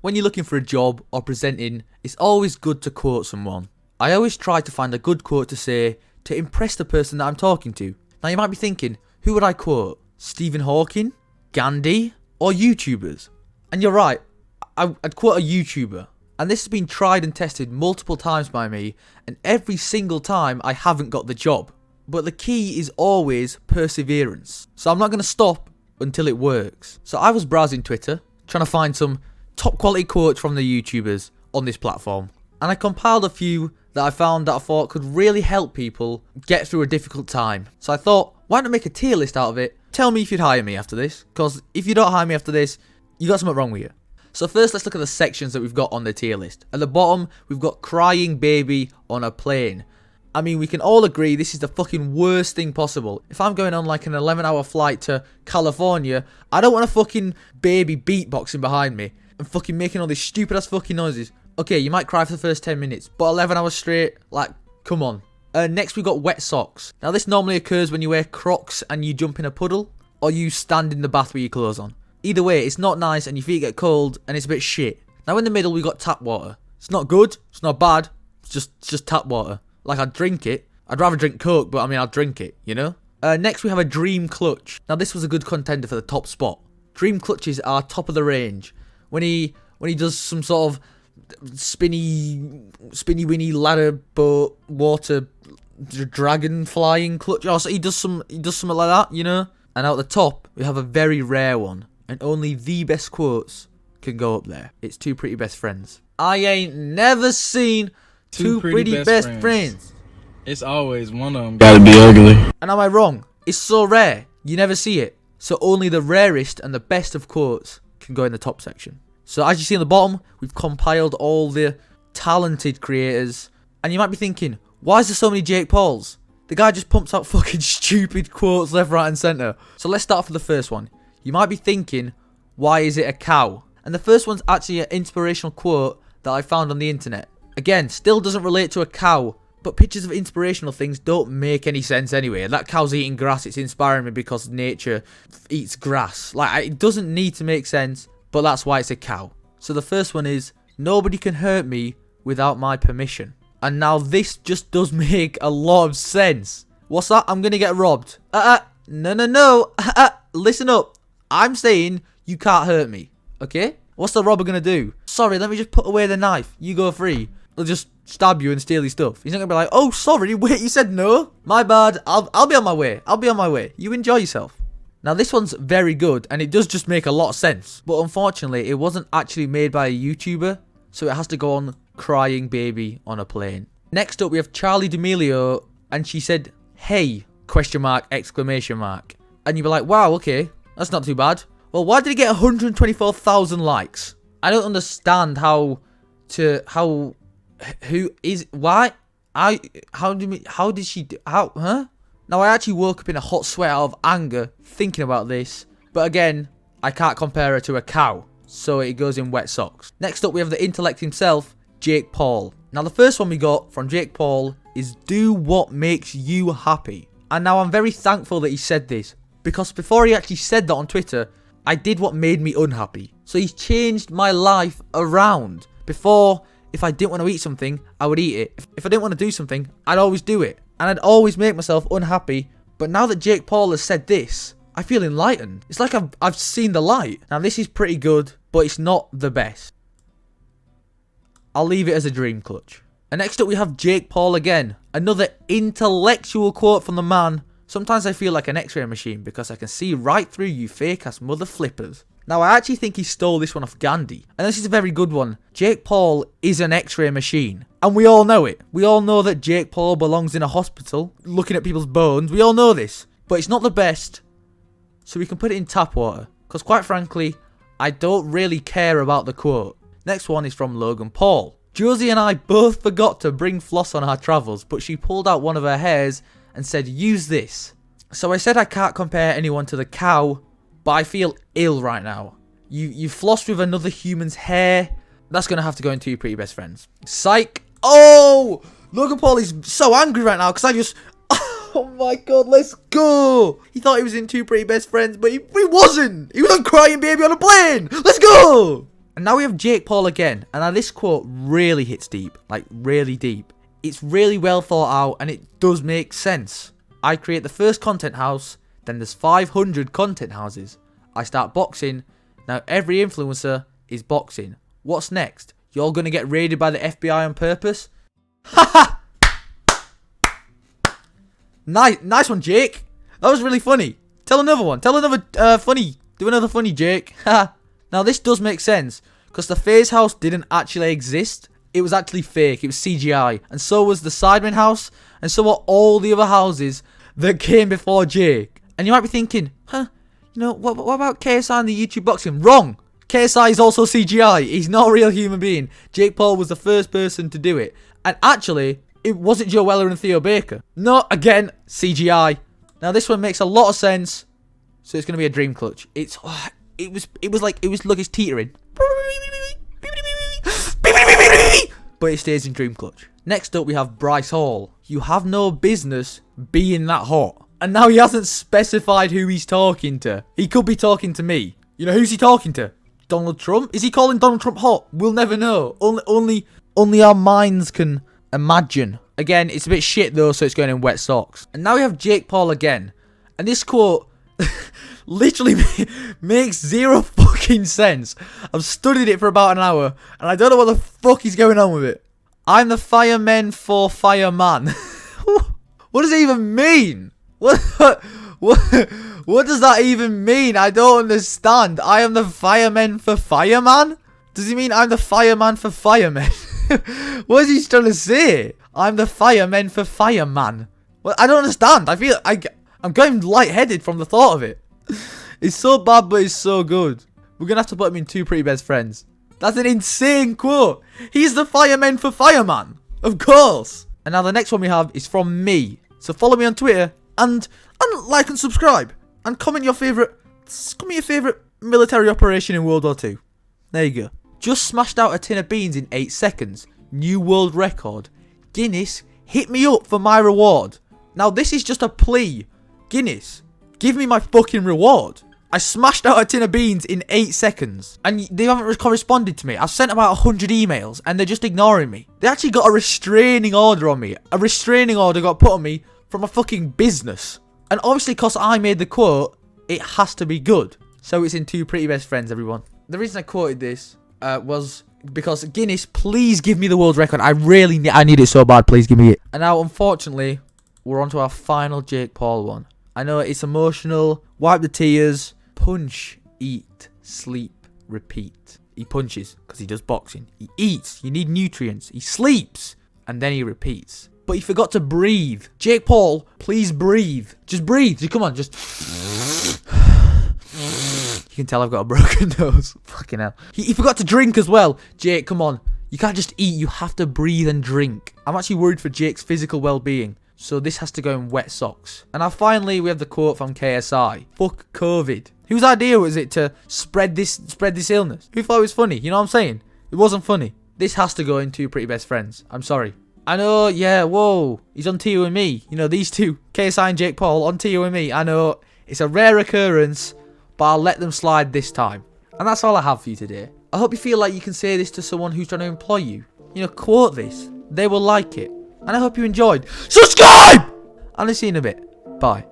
When you're looking for a job or presenting, it's always good to quote someone. I always try to find a good quote to say to impress the person that I'm talking to. Now you might be thinking, who would I quote? Stephen Hawking? Gandhi? Or YouTubers? And you're right, I'd quote a YouTuber. And this has been tried and tested multiple times by me, and every single time I haven't got the job. But the key is always perseverance. So I'm not going to stop until it works. So I was browsing Twitter, trying to find some top quality quotes from the YouTubers on this platform. And I compiled a few that I found that I thought could really help people get through a difficult time. So I thought, why not make a tier list out of it? Tell me if you'd hire me after this. Because if you don't hire me after this, you got something wrong with you. So first, let's look at the sections that we've got on the tier list. At the bottom, we've got crying baby on a plane. I mean, we can all agree this is the fucking worst thing possible. If I'm going on like an 11-hour flight to California, I don't want a fucking baby beatboxing behind me and fucking making all these stupid ass fucking noises. Okay, you might cry for the first 10 minutes, but 11 hours straight, like, come on. Next, we've got wet socks. Now, this normally occurs when you wear Crocs and you jump in a puddle, or you stand in the bath with your clothes on. Either way, it's not nice and your feet get cold and it's a bit shit. Now, in the middle, we've got tap water. It's not good, it's not bad, it's just tap water. Like, I'd drink it. I'd rather drink Coke, but I mean, I'd drink it, you know? Next, we have a dream clutch. Now, this was a good contender for the top spot. Dream clutches are top of the range. When he does some sort of spinny winny ladder boat water dragon flying clutch. Oh, so he does something like that, you know? And out the top, we have a very rare one. And only the best quotes can go up there. It's Two Pretty Best Friends. I ain't never seen Two pretty best friends. It's always one of them gotta be ugly. And am I wrong? It's so rare. You never see it. So only the rarest and the best of quotes can go in the top section. So as you see on the bottom, we've compiled all the talented creators. And you might be thinking, why is there so many Jake Pauls? The guy just pumps out fucking stupid quotes left, right and centre. So let's start for the first one. You might be thinking, why is it a cow? And the first one's actually an inspirational quote that I found on the internet. Again, still doesn't relate to a cow, but pictures of inspirational things don't make any sense anyway. That cow's eating grass, it's inspiring me because nature eats grass. Like, it doesn't need to make sense, but that's why it's a cow. So the first one is, nobody can hurt me without my permission. And now this just does make a lot of sense. What's that? I'm gonna get robbed. No. Listen up. I'm saying you can't hurt me, okay? What's the robber gonna do? Sorry, let me just put away the knife. You go free. He'll just stab you and steal your stuff. He's not gonna be like, oh, sorry, wait, you said no? My bad. I'll be on my way. I'll be on my way. You enjoy yourself. Now, this one's very good, and it does just make a lot of sense. But unfortunately, it wasn't actually made by a YouTuber, so it has to go on crying baby on a plane. Next up, we have Charlie D'Amelio, and she said, hey, question mark, exclamation mark. And you'd be like, wow, okay, that's not too bad. Well, why did it get 124,000 likes? I don't understand how did she do, huh? Now, I actually woke up in a hot sweat out of anger thinking about this. But again, I can't compare her to a cow. So it goes in wet socks. Next up, we have the intellect himself, Jake Paul. Now, the first one we got from Jake Paul is do what makes you happy. And now I'm very thankful that he said this. Because before he actually said that on Twitter, I did what made me unhappy. So he's changed my life around. Before, if I didn't want to eat something, I would eat it. If I didn't want to do something, I'd always do it. And I'd always make myself unhappy. But now that Jake Paul has said this, I feel enlightened. It's like I've seen the light. Now, this is pretty good, but it's not the best. I'll leave it as a dream clutch. And next up, we have Jake Paul again. Another intellectual quote from the man. Sometimes I feel like an x-ray machine because I can see right through you fake-ass mother flippers. Now, I actually think he stole this one off Gandhi. And this is a very good one. Jake Paul is an x-ray machine. And we all know it. We all know that Jake Paul belongs in a hospital, looking at people's bones. We all know this. But it's not the best. So we can put it in tap water. Because quite frankly, I don't really care about the quote. Next one is from Logan Paul. Josie and I both forgot to bring floss on our travels, but she pulled out one of her hairs and said, use this. So I said I can't compare anyone to the cow, but I feel ill right now. You flossed with another human's hair. That's going to have to go into your pretty best friends. Psych. Oh! Logan Paul is so angry right now because I just... Oh my god, let's go! He thought he was in Two Pretty Best Friends, but he wasn't! He was on Crying Baby on a plane! Let's go! And now we have Jake Paul again. And now this quote really hits deep. Like, really deep. It's really well thought out and it does make sense. I create the first content house, then there's 500 content houses. I start boxing. Now every influencer is boxing. What's next? You're gonna get raided by the FBI on purpose? Haha! Nice one, Jake. That was really funny. Tell another one. Tell another funny. Do another funny, Jake. Now this does make sense because the FaZe house didn't actually exist. It was actually fake. It was CGI. And so was the Sidemen house. And so were all the other houses that came before Jake. And you might be thinking, you know, what about KSI and the YouTube boxing? Wrong. KSI is also CGI. He's not a real human being. Jake Paul was the first person to do it. And actually, it wasn't Joe Weller and Theo Baker. No, again, CGI. Now this one makes a lot of sense. So it's gonna be a dream clutch. It was like it's teetering. But it stays in dream clutch. Next up we have Bryce Hall. You have no business being that hot. And now he hasn't specified who he's talking to. He could be talking to me. You know, who's he talking to? Donald Trump? Is he calling Donald Trump hot? We'll never know. Only our minds can imagine. Again, it's a bit shit though, so it's going in wet socks. And now we have Jake Paul again. And this quote literally makes zero fucking sense. I've studied it for about an hour, and I don't know what the fuck is going on with it. I'm the fireman for fireman. What does it even mean? What does that even mean? I don't understand. I am the fireman for fireman? Does he mean I'm the fireman for firemen? What is he trying to say? I'm the fireman for fireman. Well, I don't understand. I feel I'm going lightheaded from the thought of it. It's so bad, but it's so good. We're going to have to put him in Two Pretty Best Friends. That's an insane quote. He's the fireman for fireman. Of course. And now the next one we have is from me. So follow me on Twitter and like and subscribe. And comment your favourite military operation in World War II. There you go. Just smashed out a tin of beans in 8 seconds. New world record. Guinness, hit me up for my reward. Now this is just a plea. Guinness, give me my fucking reward. I smashed out a tin of beans in 8 seconds. And they haven't corresponded to me. I've sent about 100 emails and they're just ignoring me. They actually got a restraining order on me. A restraining order got put on me from a fucking business. And obviously because I made the quote, it has to be good. So it's in Two Pretty Best Friends, everyone. The reason I quoted this was because Guinness, please give me the world record. I need it so bad. Please give me it. And now, unfortunately, we're on to our final Jake Paul one. I know it's emotional. Wipe the tears. Punch, eat, sleep, repeat. He punches because he does boxing. He eats. You need nutrients. He sleeps. And then he repeats. But he forgot to breathe. Jake Paul, please breathe. Just breathe. Come on, just... You can tell I've got a broken nose. Fucking hell. He forgot to drink as well. Jake, come on. You can't just eat. You have to breathe and drink. I'm actually worried for Jake's physical well-being. So this has to go in wet socks. And now finally we have the quote from KSI. Fuck COVID. Whose idea was it to spread this illness? Who thought it was funny? You know what I'm saying? It wasn't funny. This has to go in Two Pretty Best Friends. I'm sorry. I know, yeah, whoa. He's on Teir with me. You know, these two, KSI and Jake Paul, on Teir with me. I know, it's a rare occurrence, but I'll let them slide this time. And that's all I have for you today. I hope you feel like you can say this to someone who's trying to employ you. You know, quote this. They will like it. And I hope you enjoyed. Subscribe! And I'll see you in a bit. Bye.